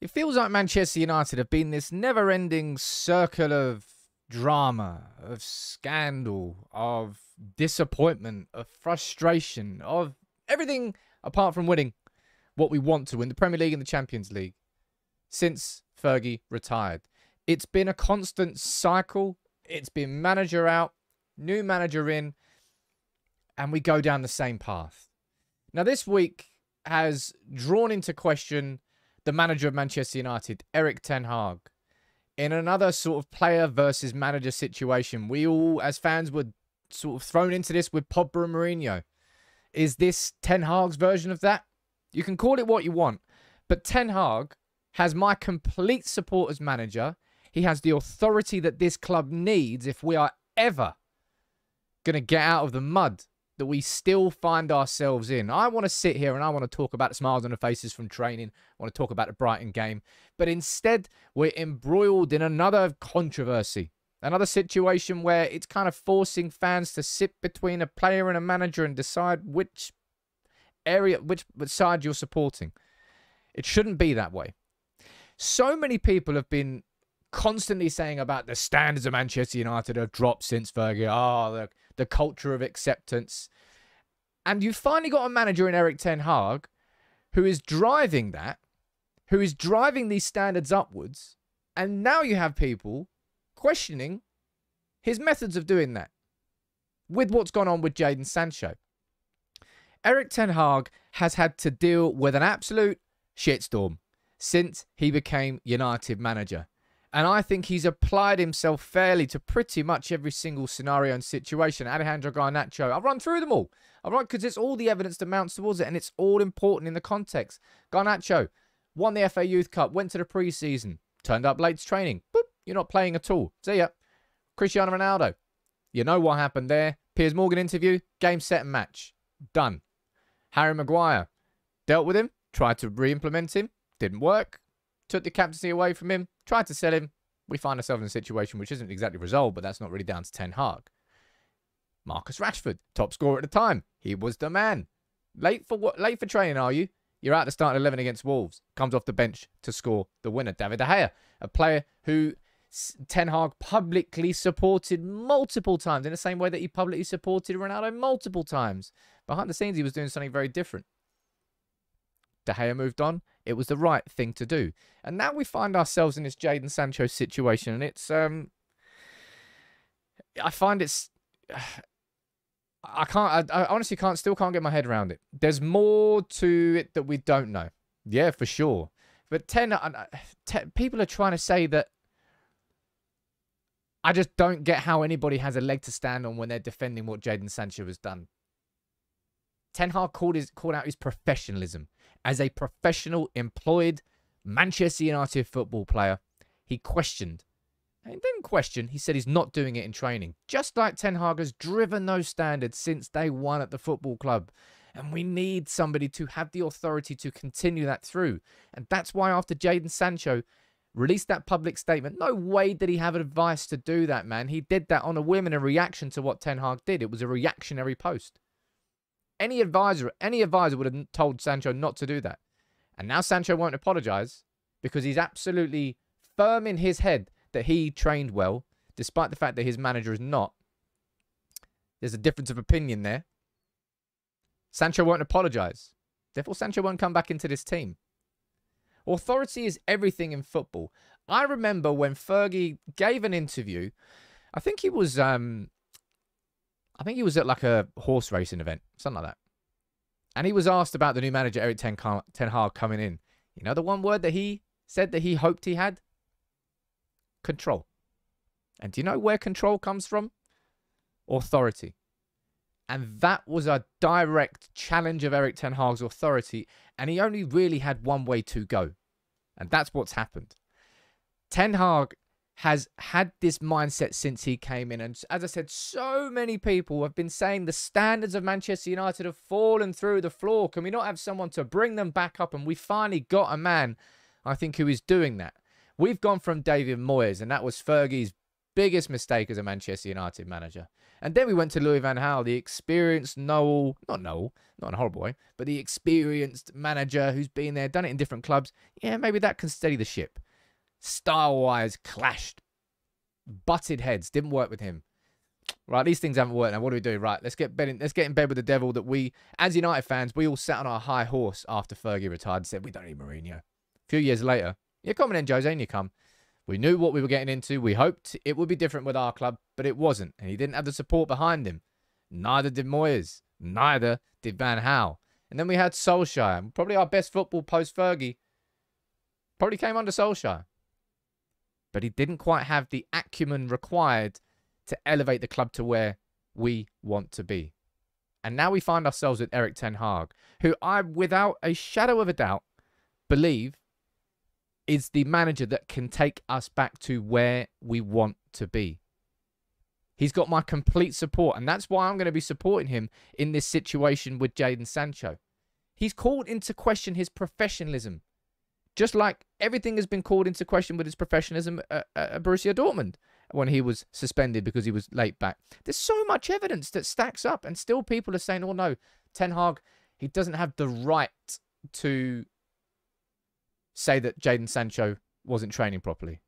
It feels like Manchester United have been this never-ending circle of drama, of scandal, of disappointment, of frustration, of everything apart from winning what we want to win, the Premier League and the Champions League, since Fergie retired. It's been a constant cycle. It's been manager out, new manager in, and we go down the same path. Now, this week has drawn into question the manager of Manchester United, Erik ten Hag. In another sort of player versus manager situation, we all, as fans, were sort of thrown into this with Pogba and Mourinho. Is this Ten Hag's version of that? You can call it what you want, but Ten Hag has my complete support as manager. He has the authority that this club needs if we are ever going to get out of the mud that we still find ourselves in. I want to sit here and I want to talk about the smiles on the faces from training. I want to talk about the Brighton game. But instead, we're embroiled in another controversy. Another situation where it's kind of forcing fans to sit between a player and a manager and decide which side you're supporting. It shouldn't be that way. So many people have been constantly saying about the standards of Manchester United have dropped since Fergie. Oh, the culture of acceptance. And you've finally got a manager in Erik ten Hag who is driving that, who is driving these standards upwards. And now you have people questioning his methods of doing that with what's gone on with Jadon Sancho. Erik ten Hag has had to deal with an absolute shitstorm since he became United manager. And I think he's applied himself fairly to pretty much every single scenario and situation. Alejandro Garnacho, I'll run through them all. Because it's all the evidence that mounts towards it, and it's all important in the context. Garnacho won the FA Youth Cup, went to the pre-season, turned up late to training. Boop, you're not playing at all. See ya. Cristiano Ronaldo, you know what happened there. Piers Morgan interview, game, set, and match. Done. Harry Maguire, dealt with him, tried to re-implement him, didn't work. Took the captaincy away from him, tried to sell him. We find ourselves in a situation which isn't exactly resolved, but that's not really down to Ten Hag. Marcus Rashford, top scorer at the time. He was the man. Late for training, are you? You're out to start 11 against Wolves. Comes off the bench to score the winner. David De Gea, a player who Ten Hag publicly supported multiple times in the same way that he publicly supported Ronaldo multiple times. Behind the scenes, he was doing something very different. De Gea moved on. It was the right thing to do. And now we find ourselves in this Jadon Sancho situation. And it's, I find it's, I honestly still can't get my head around it. There's more to it that we don't know. Yeah, for sure. But people are trying to say that I just don't get how anybody has a leg to stand on when they're defending what Jadon Sancho has done. Ten Hag called out his professionalism. As a professional, employed Manchester United football player, he questioned. And he didn't question, he said he's not doing it in training. Just like Ten Hag has driven those standards since day one at the football club. And we need somebody to have the authority to continue that through. And that's why after Jadon Sancho released that public statement, no way did he have advice to do that, man. He did that on a whim in a reaction to what Ten Hag did. It was a reactionary post. Any advisor would have told Sancho not to do that. And now Sancho won't apologise because he's absolutely firm in his head that he trained well, despite the fact that his manager is not. There's a difference of opinion there. Sancho won't apologise. Therefore, Sancho won't come back into this team. Authority is everything in football. I remember when Fergie gave an interview. I think he was at like a horse racing event, something like that. And he was asked about the new manager, Erik ten Hag, coming in. You know the one word that he said that he hoped he had? Control. And do you know where control comes from? Authority. And that was a direct challenge of Erik ten Hag's authority. And he only really had one way to go. And that's what's happened. Ten Hag has had this mindset since he came in. And as I said, so many people have been saying the standards of Manchester United have fallen through the floor. Can we not have someone to bring them back up? And we finally got a man, I think, who is doing that. We've gone from David Moyes, and that was Fergie's biggest mistake as a Manchester United manager. And then we went to Louis van Gaal, the experienced not in a horrible way, but the experienced manager who's been there, done it in different clubs. Yeah, maybe that can steady the ship. Style-wise, clashed, butted heads, didn't work with him. Right, these things haven't worked. Now, what do we do? Right, let's get in bed with the devil that we, as United fans, we all sat on our high horse after Fergie retired and said, we don't need Mourinho. A few years later, you're coming in, Jose, and you come. We knew what we were getting into. We hoped it would be different with our club, but it wasn't. And he didn't have the support behind him. Neither did Moyes. Neither did Van Gaal. And then we had Solskjaer. Probably our best football post-Fergie. Probably came under Solskjaer. But he didn't quite have the acumen required to elevate the club to where we want to be. And now we find ourselves with Erik ten Hag, who I, without a shadow of a doubt, believe is the manager that can take us back to where we want to be. He's got my complete support, and that's why I'm going to be supporting him in this situation with Jadon Sancho. He's called into question his professionalism, just like everything has been called into question with his professionalism at Borussia Dortmund when he was suspended because he was late back. There's so much evidence that stacks up, and still people are saying, oh no, Ten Hag, he doesn't have the right to say that Jadon Sancho wasn't training properly.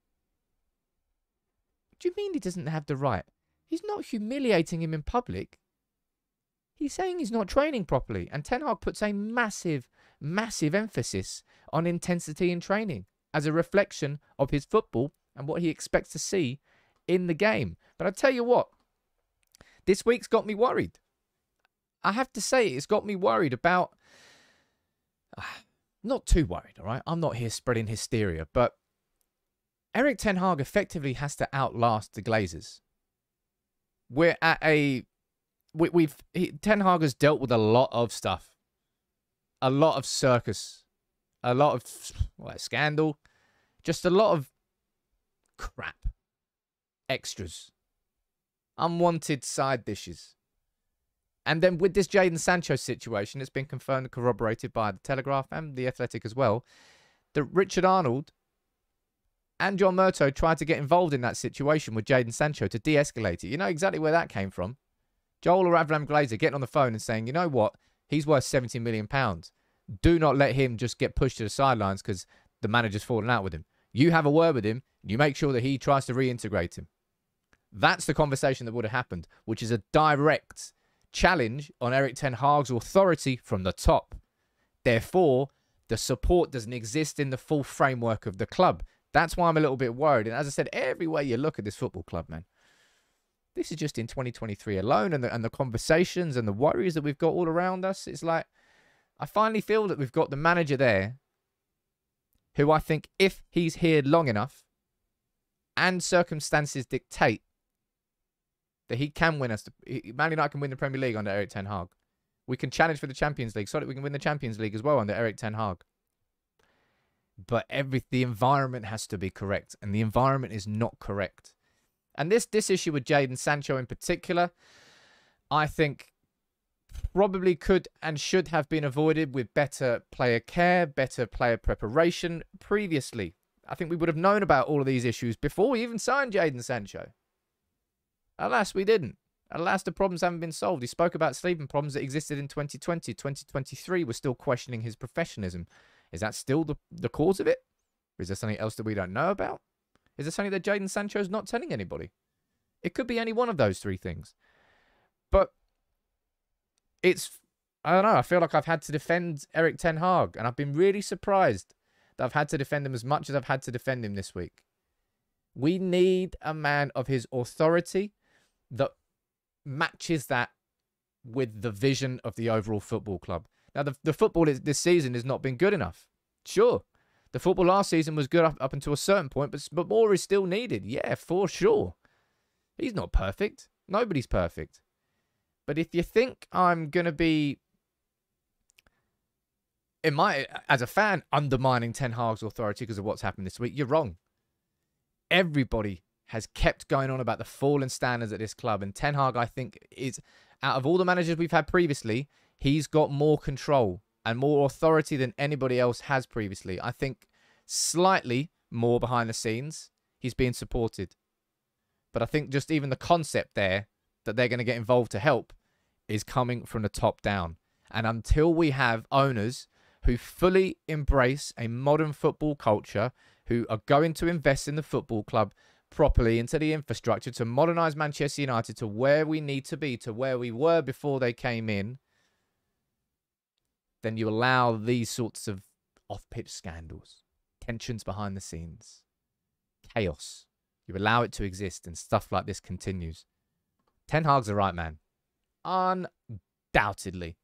What do you mean he doesn't have the right? He's not humiliating him in public. He's saying he's not training properly. And Ten Hag puts a massive, massive emphasis on intensity in training as a reflection of his football and what he expects to see in the game. But I tell you what, this week's got me worried. I have to say, it's got me worried about... Not too worried, all right? I'm not here spreading hysteria, but Erik ten Hag effectively has to outlast the Glazers. We're at a... Ten Hag has dealt with a lot of stuff. A lot of circus. A lot of scandal. Just a lot of crap. Extras. Unwanted side dishes. And then with this Jadon Sancho situation, it's been confirmed and corroborated by the Telegraph and the Athletic as well, that Richard Arnold and John Murtough tried to get involved in that situation with Jadon Sancho to de-escalate it. You know exactly where that came from. Joel or Avram Glazer getting on the phone and saying, you know what, he's worth £70 million. Do not let him just get pushed to the sidelines because the manager's fallen out with him. You have a word with him, and you make sure that he tries to reintegrate him. That's the conversation that would have happened, which is a direct challenge on Erik ten Hag's authority from the top. Therefore, the support doesn't exist in the full framework of the club. That's why I'm a little bit worried. And as I said, everywhere you look at this football club, man, this is just in 2023 alone, and the conversations and the worries that we've got all around us. It's like, I finally feel that we've got the manager there who I think if he's here long enough and circumstances dictate that he can win us. Man United can win the Premier League under Erik ten Hag. We can challenge for the Champions League so that we can win the Champions League as well under Erik ten Hag. But the environment has to be correct, and the environment is not correct. And this issue with Jadon Sancho in particular, I think probably could and should have been avoided with better player care, better player preparation previously. I think we would have known about all of these issues before we even signed Jadon Sancho. Alas, we didn't. Alas, the problems haven't been solved. He spoke about sleeping problems that existed in 2020. 2023, we're still questioning his professionalism. Is that still the cause of it? Or is there something else that we don't know about? Is there something that Jadon Sancho is not telling anybody? It could be any one of those three things. But it's, I don't know, I feel like I've had to defend Erik ten Hag, and I've been really surprised that I've had to defend him as much as I've had to defend him this week. We need a man of his authority that matches that with the vision of the overall football club. Now, the football this season has not been good enough. Sure, the football last season was good up until a certain point, but more is still needed. Yeah, for sure. He's not perfect. Nobody's perfect. But if you think I'm going to be, as a fan, undermining Ten Hag's authority because of what's happened this week, you're wrong. Everybody has kept going on about the fallen standards at this club. And Ten Hag, I think, is, out of all the managers we've had previously, he's got more control and more authority than anybody else has previously. I think slightly more behind the scenes, he's being supported. But I think just even the concept there that they're going to get involved to help is coming from the top down. And until we have owners who fully embrace a modern football culture, who are going to invest in the football club properly, into the infrastructure, to modernise Manchester United to where we need to be, to where we were before they came in, then you allow these sorts of off-pitch scandals, tensions behind the scenes, chaos. You allow it to exist, and stuff like this continues. Ten Hag's the right man. Undoubtedly.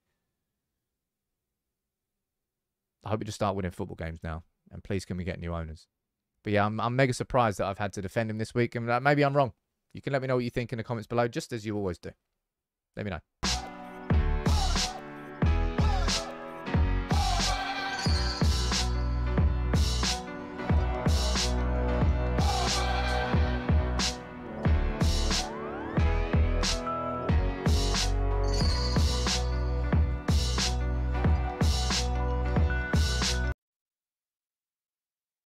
I hope we just start winning football games now. And please, can we get new owners? But yeah, I'm mega surprised that I've had to defend him this week. And maybe I'm wrong. You can let me know what you think in the comments below, just as you always do. Let me know.